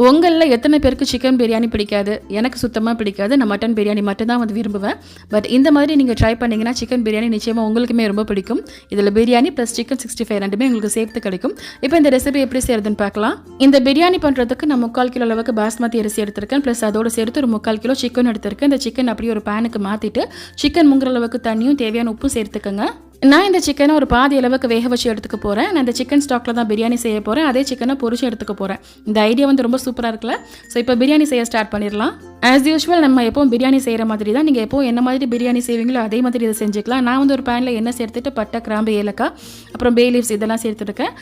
உங்களில் எத்தனை பேருக்கு சிக்கன் பிரியாணி பிடிக்காது? எனக்கு சுத்தமாக பிடிக்காது. நான் மட்டன் பிரியாணி மட்டும் தான் வந்து விரும்புவேன். பட் இந்த மாதிரி நீங்கள் ட்ரை பண்ணிங்கன்னா சிக்கன் பிரியாணி நிச்சயமாக உங்களுக்குமே ரொம்ப பிடிக்கும். இதில் பிரியாணி ப்ளஸ் சிக்கன் 65 ரெண்டுமே உங்களுக்கு சேர்த்து கிடைக்கும். இப்போ இந்த ரெசிபி எப்படி செய்யறதுன்னு பார்க்கலாம். இந்த பிரியாணி பண்ணுறதுக்கு நான் 3/4 கிலோ அளவுக்கு பாஸ்மதி அரிசி எடுத்திருக்கேன். ப்ளஸ் அதோடு சேர்த்து ஒரு 3/4 கிலோ சிக்கன் எடுத்திருக்கேன். இந்த சிக்கன் அப்படியே ஒரு பேனுக்கு மாற்றிட்டு சிக்கன் முங்குற அளவுக்கு தண்ணியும் தேவையான உப்பும் சேர்த்துக்கோங்க. நான் இந்த சிக்கனை ஒரு பாதி அளவுக்கு வேக வச்சு எடுத்துக்க போகிறேன். நான் இந்த சிக்கன் ஸ்டாக்கில் தான் பிரியாணி செய்ய போகிறேன். அதே சிக்கனை பொரிச்சு எடுத்துக்க போகிறேன். இந்த ஐடியா வந்து ரொம்ப சூப்பராக இருக்குல்ல? ஸோ இப்போ பிரியாணி செய்ய ஸ்டார்ட் பண்ணிடலாம். ஆஸ் யூஸ்வல் நம்ம எப்போவும் பிரியாணி செய்கிற மாதிரி தான். நீங்கள் எப்போ என்ன மாதிரி பிரியாணி செய்வீங்களோ அதே மாதிரி இதை செஞ்சுக்கலாம். நான் வந்து ஒரு பேனில் எண்ணெய் சேர்த்துட்டு பட்டை, கிராம்பு, ஏலக்காய், அப்புறம் பே லீவ்ஸ் இதெல்லாம் சேர்த்துருக்கேன்.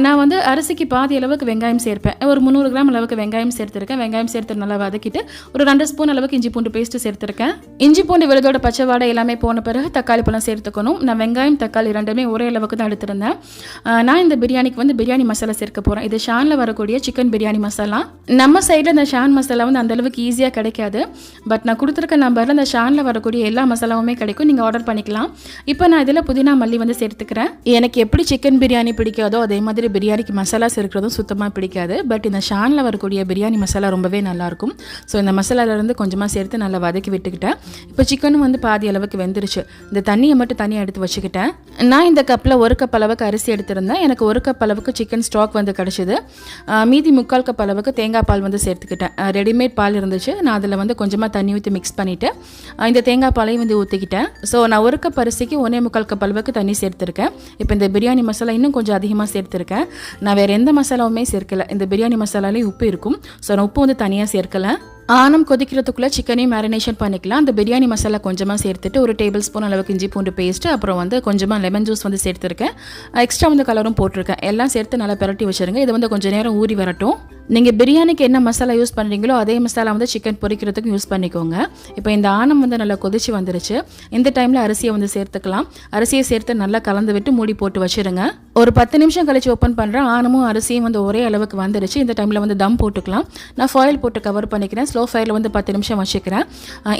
நான் வந்து அரிசிக்கு பாதி அளவுக்கு வெங்காயம் சேர்ப்பேன். ஒரு 300 கிராம் அளவுக்கு வெங்காயம் சேர்த்துருக்கேன். வெங்காயம் சேர்த்து நல்லா வதக்கிட்டு ஒரு 2 ஸ்பூன் அளவுக்கு இஞ்சி பூண்டு பேஸ்ட்டு சேர்த்துருக்கேன். இஞ்சி பூண்டு விழுதோட பச்சை வாடை எல்லாமே போன பிறகு தக்காளி பழம் சேர்த்துக்கணும். நான் வெங்காயம், தக்காளி ரெண்டுமே ஒரே அளவுக்கு தான் எடுத்திருந்தேன். நான் இந்த பிரியாணிக்கு வந்து பிரியாணி மசாலா சேர்க்க போகிறேன். இது ஷானில் வரக்கூடிய சிக்கன் பிரியாணி மசாலா. நம்ம சைடில் இந்த ஷான் மசாலா வந்து அந்த அளவுக்கு ஈஸியாக கிடைக்காது. பட் நான் கொடுத்துருக்க நம்பரில் இந்த ஷானில் வரக்கூடிய எல்லா மசாலாவுமே கிடைக்கும். நீங்கள் ஆர்டர் பண்ணிக்கலாம். இப்போ நான் இதில் புதினா மல்லி வந்து சேர்த்துக்கிறேன். எனக்கு எப்படி சிக்கன் பிரியாணி பிடிக்காதோ அதே மாதிரி பிரியாணிக்கு மசாலா சேர்க்கிறதும் சுத்தமாக பிடிக்காது. பட் இந்த ஷானில் வரக்கூடிய பிரியாணி மசாலா ரொம்பவே நல்லாயிருக்கும். ஸோ இந்த மசாலாவிலேருந்து கொஞ்சமாக சேர்த்து நல்லா வதக்கி விட்டுக்கிட்டேன். இப்போ சிக்கனும் வந்து பாதி அளவுக்கு வெந்துருச்சு. இந்த தண்ணியை மட்டும் தனியாக எடுத்து வச்சுக்கிட்டேன். நான் இந்த கப்பில் 1 கப் அளவுக்கு அரிசி எடுத்திருந்தேன். எனக்கு 1 கப் அளவுக்கு சிக்கன் ஸ்டாக் வந்து கிடச்சிது. மீதி 3/4 கப் அளவுக்கு தேங்காய் பால் வந்து சேர்த்துக்கிட்டேன். ரெடிமேட் பால் இருந்துச்சு. நான் அதில் வந்து கொஞ்சமாக தண்ணி ஊற்றி மிக்ஸ் பண்ணிவிட்டு இந்த தேங்காய் பாலையும் வந்து ஊற்றிக்கிட்டேன். ஸோ நான் 1 கப் அரிசிக்கு 1.25 கப் அளவுக்கு தண்ணி சேர்த்துருக்கேன். இப்போ இந்த பிரியாணி மசாலா இன்னும் கொஞ்சம் அதிகமாக சேர்த்துருக்கேன். நான் வேறு எந்த மசாலாவுமே சேர்க்கலை. இந்த பிரியாணி மசாலாலேயும் உப்பு இருக்கும். ஸோ நான் உப்பு வந்து தனியாக சேர்க்கலை. ஆனம் கொதிக்கிறதுக்குள்ளே சிக்கனையும் மேரினேஷன் பண்ணிக்கலாம். அந்த பிரியாணி மசாலா கொஞ்சமாக சேர்த்துட்டு ஒரு டேபிள் ஸ்பூன் அளவுக்கு இஞ்சி பூண்டு பேஸ்ட்டு, அப்புறம் வந்து கொஞ்சமாக லெமன் ஜூஸ் வந்து சேர்த்துருக்கேன். எக்ஸ்ட்ரா வந்து கலரும் போட்டிருக்கேன். எல்லாம் சேர்த்து நல்லா பிரட்டி வச்சுருங்க. இது வந்து கொஞ்சம் நேரம் ஊறி வரட்டும். நீங்கள் பிரியாணிக்கு என்ன மசாலா யூஸ் பண்ணுறீங்களோ அதே மசாலா வந்து சிக்கன் பொரிக்கிறதுக்கு யூஸ் பண்ணிக்கோங்க. இப்போ இந்த ஆனம் வந்து நல்லா கொதிச்சு வந்துருச்சு. இந்த டைமில் அரிசியை வந்து சேர்த்துக்கலாம். அரிசியை சேர்த்து நல்லா கலந்து விட்டு மூடி போட்டு வச்சுருங்க. ஒரு 10 நிமிஷம் கழிச்சு ஓப்பன் பண்ணுறேன். ஆனமும் அரிசியும் வந்து ஒரே அளவுக்கு வந்துருச்சு. இந்த டைமில் வந்து தம் போட்டுக்கலாம். நான் ஃபாயில் போட்டு கவர் பண்ணிக்கிறேன். ஸ்லோ ஃபயரில் வந்து 10 நிமிஷம் வச்சுக்கிறேன்.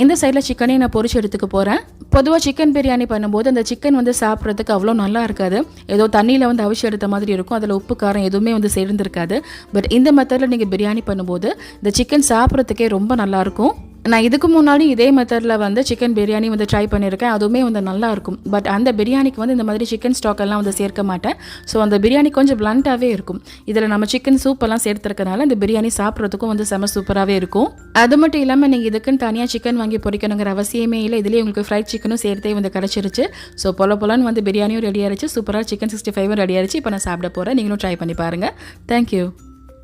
இந்த சைடில் சிக்கனையும் நான் பொரிச்சு எடுத்துக்க போகிறேன். பொதுவாக சிக்கன் பிரியாணி பண்ணும்போது அந்த சிக்கன் வந்து சாப்பிட்றதுக்கு அவ்வளோ நல்லா இருக்காது. ஏதோ தண்ணியில் வந்து அவிச்சு எடுத்த மாதிரி இருக்கும். அதில் உப்பு காரம் எதுவுமே வந்து சேர்ந்துருக்காது. பட் இந்த மெத்தடில் நீங்கள் பிரியாணி பண்ணும்போது இந்த சிக்கன் சாப்பிட்றதுக்கே ரொம்ப நல்லாயிருக்கும். நான் இதுக்கு முன்னாடி இதே மெத்தடில் வந்து சிக்கன் பிரியாணி வந்து ட்ரை பண்ணியிருக்கேன். அதுவுமே வந்து நல்லாயிருக்கும். பட் அந்த பிரியாணிக்கு வந்து இந்த மாதிரி சிக்கன் ஸ்டாக் எல்லாம் வந்து சேர்க்க மாட்டேன். ஸோ அந்த பிரியாணி கொஞ்சம் பிளண்ட்டாகவே இருக்கும். இதில் நம்ம சிக்கன் சூப்பெல்லாம் சேர்த்துருக்கனால இந்த பிரியாணி சாப்பிட்றதுக்கும் வந்து செம சூப்பராகவே இருக்கும். அது மட்டும் இல்லாமல் நீங்கள் இதுக்குன்னு தனியாக சிக்கன் வாங்கி பொரிக்கணுங்கிற அவசியமே இல்லை. இதுலேயே உங்களுக்கு ஃப்ரைட் சிக்கனும் சேர்த்தே வந்து கிடச்சிருச்சு. ஸோ பொலன்னு வந்து பிரியாணியும் ரெடி ஆயிடுச்சு. சூப்பராக சிக்கன் 65 ரெடி ஆயிடுச்சு. இப்போ நான் சாப்பிட போகிறேன். நீங்களும் ட்ரை பண்ணி பாருங்கள். தேங்க்யூ.